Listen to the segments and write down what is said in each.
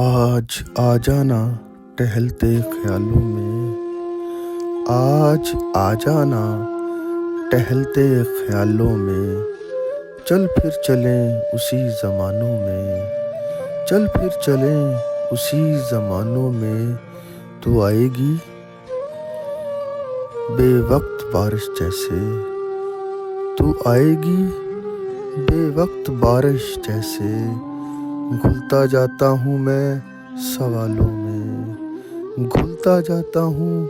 آج آ جانا ٹہلتے خیالوں میں، آج آ جانا ٹہلتے خیالوں میں، چل پھر چلیں اسی زمانوں میں، چل پھر چلیں اسی زمانوں میں، تو آئے گی بے وقت بارش جیسے، تو آئے گی بے وقت بارش جیسے، گھلتا جاتا ہوں میں سوالوں میں، گھلتا جاتا ہوں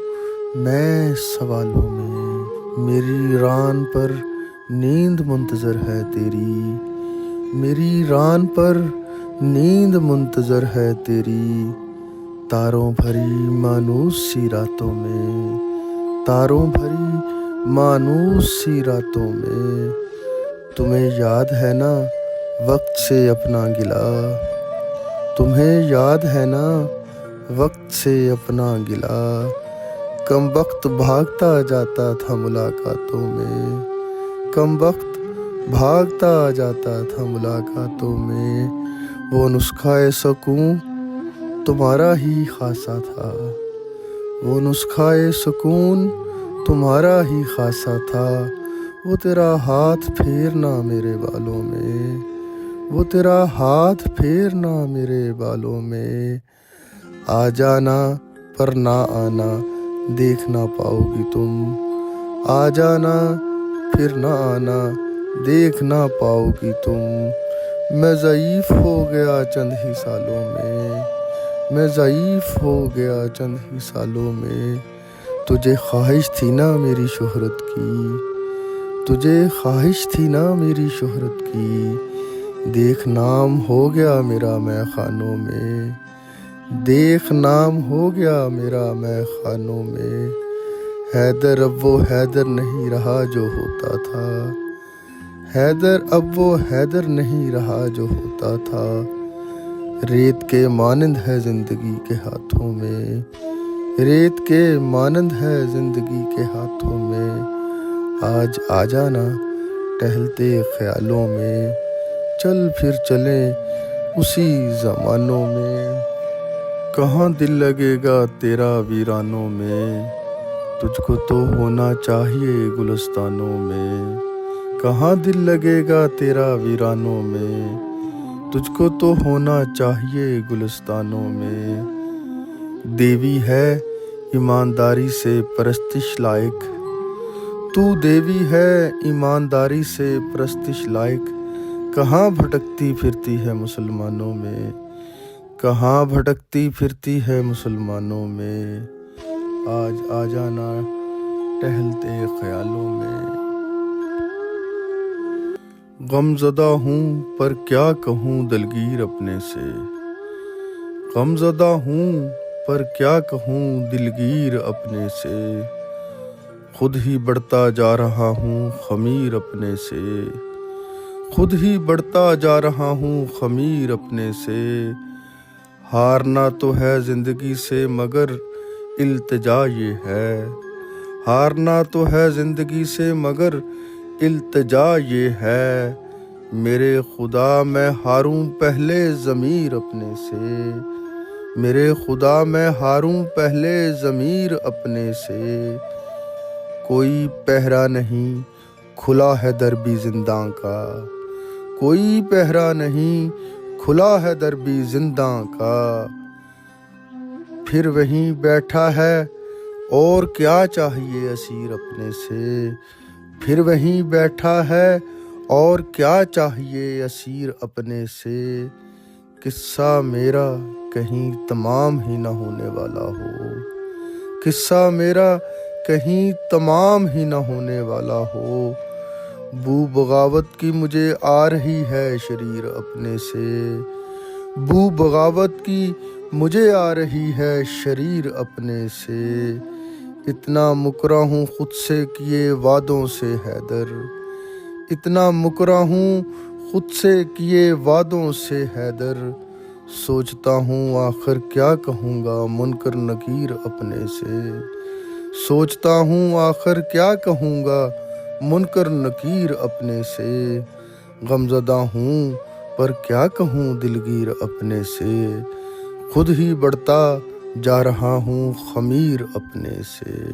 میں سوالوں میں، میری ران پر نیند منتظر ہے تیری، میری ران پر نیند منتظر ہے تیری، تاروں بھری مانوس سی راتوں میں، تاروں بھری مانوس سی راتوں میں، تمہیں یاد ہے نا وقت سے اپنا گلہ، تمہیں یاد ہے نا وقت سے اپنا گلہ، کم وقت بھاگتا جاتا تھا ملاقاتوں میں، کم وقت بھاگتا جاتا تھا ملاقاتوں میں، وہ نسخہ سکون تمہارا ہی خاصا تھا، وہ نسخہ سکون تمہارا ہی خاصا تھا، وہ تیرا ہاتھ پھیرنا میرے بالوں میں، وہ تیرا ہاتھ پھیرنا میرے بالوں میں، آ جانا پر نہ آنا دیکھ نہ پاؤ گی تم، آ جانا پھر نہ آنا دیکھ نہ پاؤ گی تم، میں ضعیف ہو گیا چند ہی سالوں میں، میں ضعیف ہو گیا چند ہی سالوں میں، تجھے خواہش تھی نا میری شہرت کی، تجھے خواہش تھی نا میری شہرت کی، دیکھ نام ہو گیا میرا میں خانوں میں، دیکھ نام ہو گیا میرا میں خانوں میں، حیدر اب وہ حیدر نہیں رہا جو ہوتا تھا، حیدر اب وہ حیدر نہیں رہا جو ہوتا تھا، ریت کے مانند ہے زندگی کے ہاتھوں میں، ریت کے مانند ہے زندگی کے ہاتھوں میں، آج آ جانا ٹہلتے خیالوں میں، چل پھر چلیں اسی زمانوں میں، کہاں دل لگے گا تیرا ویرانوں میں، تجھ کو تو ہونا چاہیے گلستانوں میں، کہاں دل لگے گا تیرا ویرانوں میں، تجھ کو تو ہونا چاہیے گلستانوں میں، دیوی ہے ایمانداری سے پرستش لائق، تو دیوی ہے ایمانداری سے پرستش لائق، کہاں بھٹکتی پھرتی ہے مسلمانوں میں، کہاں بھٹکتی پھرتی ہے مسلمانوں میں، آج آ جانا ٹہلتے خیالوں میں، غم زدہ ہوں پر کیا کہوں دلگیر اپنے سے، غم زدہ ہوں پر کیا کہوں دلگیر اپنے سے، خود ہی بڑھتا جا رہا ہوں خمیر اپنے سے، خود ہی بڑھتا جا رہا ہوں خمیر اپنے سے، ہارنا تو ہے زندگی سے مگر التجا یہ ہے، ہارنا تو ہے زندگی سے مگر التجا یہ ہے، میرے خدا میں ہاروں پہلے ضمیر اپنے سے، میرے خدا میں ہاروں پہلے ضمیر اپنے سے، کوئی پہرا نہیں کھلا ہے در بھی زنداں کا، کوئی پہرا نہیں کھلا ہے در بھی زنداں کا، پھر وہیں بیٹھا ہے اور کیا چاہیے اسیر اپنے سے، پھر وہیں بیٹھا ہے اور کیا چاہیے اسیر اپنے سے، قصہ میرا کہیں تمام ہی نہ ہونے والا ہو، قصہ میرا کہیں تمام ہی نہ ہونے والا ہو، بو بغاوت کی مجھے آ رہی ہے شریر اپنے سے، بو بغاوت کی مجھے آ رہی ہے شریر اپنے سے، اتنا مکرہ ہوں خود سے کیے وعدوں سے حیدر، اتنا مکرہ ہوں خود سے کیے وعدوں سے حیدر، سوچتا ہوں آخر کیا کہوں گا منکر نکیر اپنے سے، سوچتا ہوں آخر کیا کہوں گا منکر نکیر اپنے سے، غمزدہ ہوں پر کیا کہوں دلگیر اپنے سے، خود ہی بڑھتا جا رہا ہوں خمیر اپنے سے.